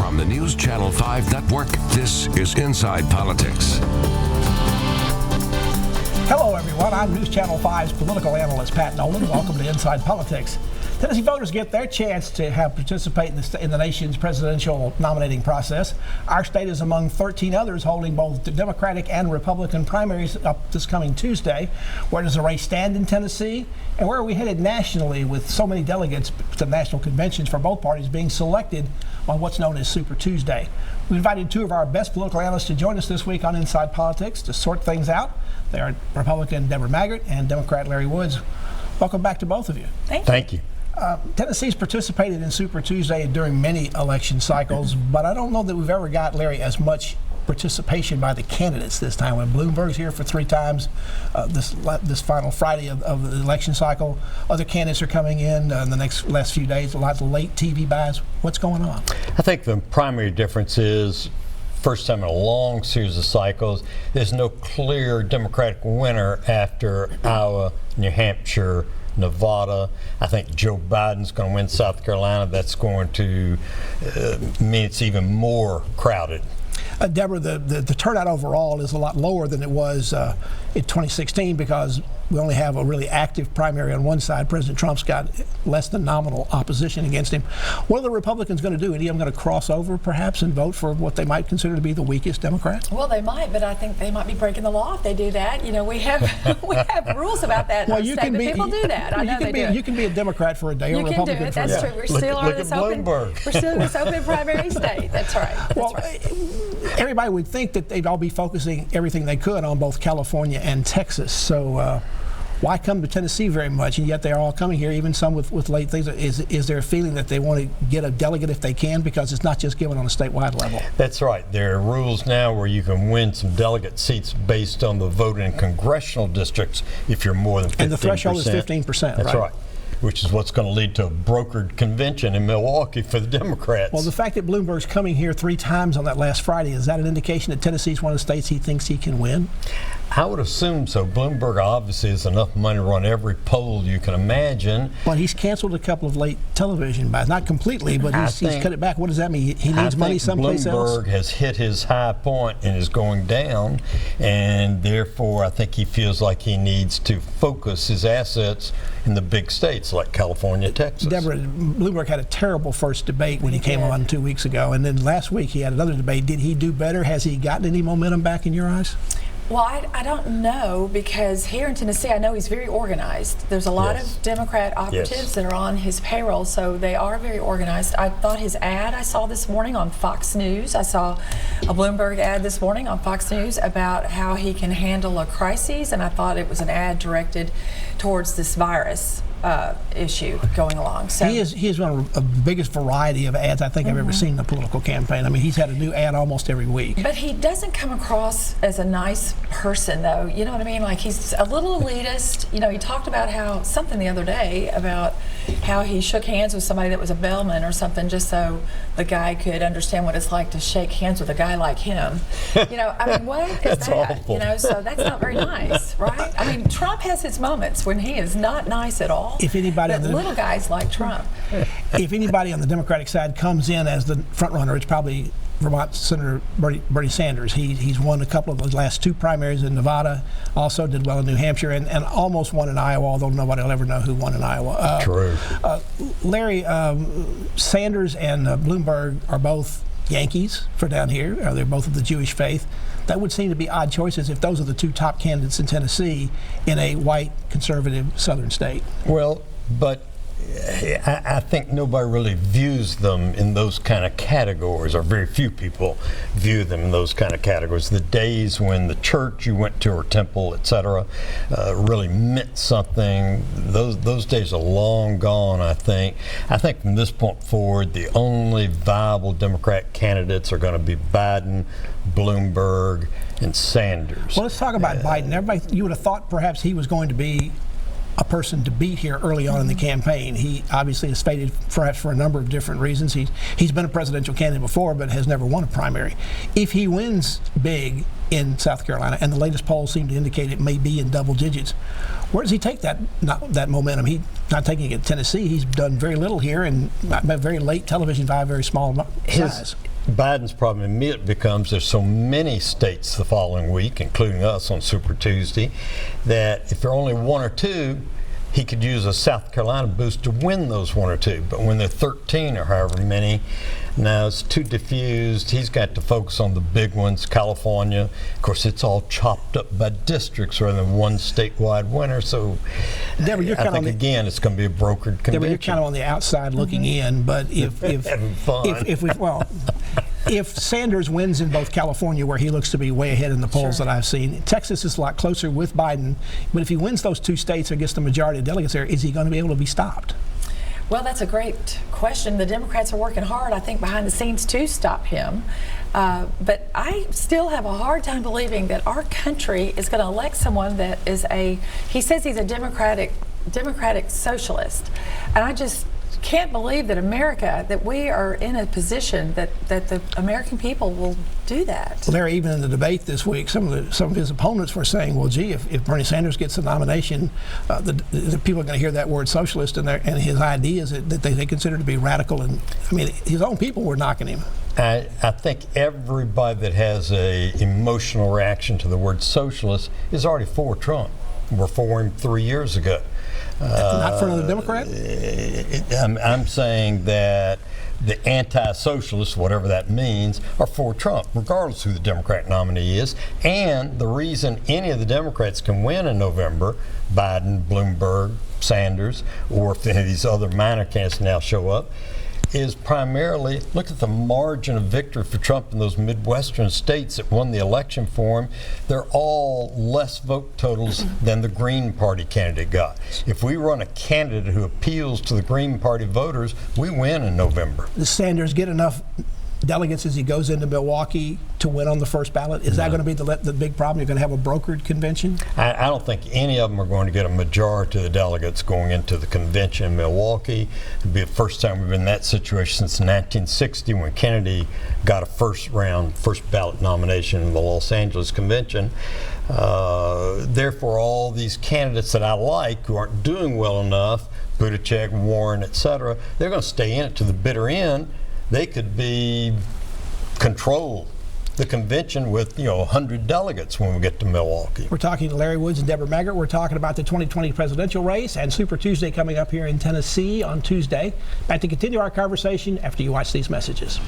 From the News Channel 5 Network, this is Inside Politics. Hello, everyone. I'm News Channel 5's political analyst, Pat Nolan. Welcome to Inside Politics. Tennessee voters get their chance to participate in the nation's presidential nominating process. Our state is among 13 others holding both the Democratic and Republican primaries up this coming Tuesday. Where does the race stand in Tennessee? And where are we headed nationally with so many delegates to national conventions for both parties being selected on what's known as Super Tuesday? We invited two of our best political analysts to join us this week on Inside Politics to sort things out. They are Republican Deborah Maggart and Democrat Larry Woods. Welcome back to both of you. Thank you. Tennessee's participated in Super Tuesday during many election cycles, but I don't know that we've ever got, Larry, as much participation by the candidates this time. When Bloomberg's here for 3 times this final Friday of the election cycle, other candidates are coming in the last few days, a lot of late TV buys. What's going on? I think the primary difference is, first time in a long series of cycles, there's no clear Democratic winner after Iowa, New Hampshire, Nevada. I think Joe Biden's going to win South Carolina. That's going to mean it's even more crowded. Deborah, the turnout overall is a lot lower than it was in 2016 because we only have a really active primary on one side. President Trump's got less than nominal opposition against him. What are the Republicans going to do? Any of them going to cross over perhaps and vote for what they might consider to be the weakest Democrat? Well, they might, but I think they might be breaking the law if they do that. You know, we have rules about that. Well, you can be, people do that. I know they do. You can be a Democrat for a day or a Republican for a day. That's true. We're still on this open. We're still in this open primary state. That's right. Well, everybody would think that they'd all be focusing everything they could on both California and Texas. So why come to Tennessee very much? And yet they're all coming here, even some with late things. Is there a feeling that they want to get a delegate if they can, because it's not just given on a statewide level? That's right. There are rules now where you can win some delegate seats based on the vote in congressional districts if you're more than 15%. And the threshold is 15%, That's right. Which is what's going to lead to a brokered convention in Milwaukee for the Democrats. Well, the fact that Bloomberg's coming here 3 times on that last Friday, is that an indication that Tennessee's one of the states he thinks he can win? I would assume so. Bloomberg obviously has enough money to run every poll you can imagine. But he's canceled a couple of late television buys. Not completely, but he's cut it back. What does that mean? He needs money someplace else? Bloomberg has hit his high point and is going down, and therefore I think he feels like he needs to focus his assets in the big states like California, Texas. Deborah, Bloomberg had a terrible first debate when he came on 2 weeks ago, and then last week he had another debate. Did he do better? Has he gotten any momentum back in your eyes? Well, I don't know, because here in Tennessee, I know he's very organized. There's a lot of Democrat operatives that are on his payroll, so they are very organized. I thought his ad I saw this morning on Fox News, I saw a Bloomberg ad this morning on Fox News about how he can handle a crisis, and I thought it was an ad directed towards this virus issue going along. So he is one of the biggest variety of ads I think I've ever seen in a political campaign. I mean, he's had a new ad almost every week. But he doesn't come across as a nice person, though. You know what I mean? Like, he's a little elitist. You know, he talked about something the other day about how he shook hands with somebody that was a bellman or something, just so the guy could understand what it's like to shake hands with a guy like him. You know, I mean, what is that's that? Awful. You know, so that's not very nice, right? I mean, Trump has his moments when he is not nice at all. If anybody but little guys like Trump. If anybody on the Democratic side comes in as the front runner, it's probably Vermont Senator Bernie Sanders. He's won a couple of the last 2 primaries in Nevada, also did well in New Hampshire, and almost won in Iowa, although nobody will ever know who won in Iowa. True. Larry, Sanders and Bloomberg are both Yankees for down here. They're both of the Jewish faith. That would seem to be odd choices if those are the 2 top candidates in Tennessee in a white, conservative southern state. Well, but I think nobody really views them in those kind of categories, or very few people view them in those kind of categories. The days when the church you went to or temple, etc., really meant something, those days are long gone, I think. I think from this point forward, the only viable Democrat candidates are going to be Biden, Bloomberg, and Sanders. Well, let's talk about Biden. Everybody, you would have thought perhaps he was going to be a person to beat here early on in the campaign. He obviously is faded perhaps for a number of different reasons. He's been a presidential candidate before, but has never won a primary. If he wins big in South Carolina, and the latest polls seem to indicate it may be in double digits, where does he take that momentum? He's not taking it to Tennessee. He's done very little here, and very late television by a very small size. Biden's problem immediately becomes there's so many states the following week, including us on Super Tuesday, that if there are only one or two, he could use a South Carolina boost to win those one or two. But when there are 13 or however many, now it's too diffused. He's got to focus on the big ones. California, of course, it's all chopped up by districts rather than one statewide winner. So Deborah, you're I think, again, it's going to be a brokered convention. Deborah, you're kind of on the outside looking in, but if if Sanders wins in both California, where he looks to be way ahead in the polls that I've seen, Texas is a lot closer with Biden, but if he wins those two states or gets the majority of delegates there, is he going to be able to be stopped? Well, that's a great question. The Democrats are working hard, I think, behind the scenes to stop him. But I still have a hard time believing that our country is going to elect someone that is he says he's a democratic socialist. And I just can't believe that that we are in a position that the American people will do that. Well, Larry, even in the debate this week, some of his opponents were saying, well, gee, if Bernie Sanders gets the nomination, the people are going to hear that word socialist and his ideas that they consider to be radical. And I mean, his own people were knocking him. I think everybody that has a emotional reaction to the word socialist is already for Trump. We're for him 3 years ago. Not for another Democrat? I'm saying that the anti-socialists, whatever that means, are for Trump, regardless of who the Democrat nominee is. And the reason any of the Democrats can win in November, Biden, Bloomberg, Sanders, or if any of these other minor candidates now show up, is primarily, look at the margin of victory for Trump in those Midwestern states that won the election for him. They're all less vote totals than the Green Party candidate got. If we run a candidate who appeals to the Green Party voters, we win in November. Does Sanders get enough delegates as he goes into Milwaukee to win on the first ballot? Is that going to be the big problem? You're going to have a brokered convention? I don't think any of them are going to get a majority of the delegates going into the convention in Milwaukee. It'll be the first time we've been in that situation since 1960 when Kennedy got a first ballot nomination in the Los Angeles convention. Therefore, all these candidates that I like who aren't doing well enough, Buttigieg, Warren, etc., they're going to stay in it to the bitter end. They could control the convention with 100 delegates when we get to Milwaukee. We're talking to Larry Woods and Deborah Maggart. We're talking about the 2020 presidential race and Super Tuesday coming up here in Tennessee on Tuesday. Back to continue our conversation after you watch these messages.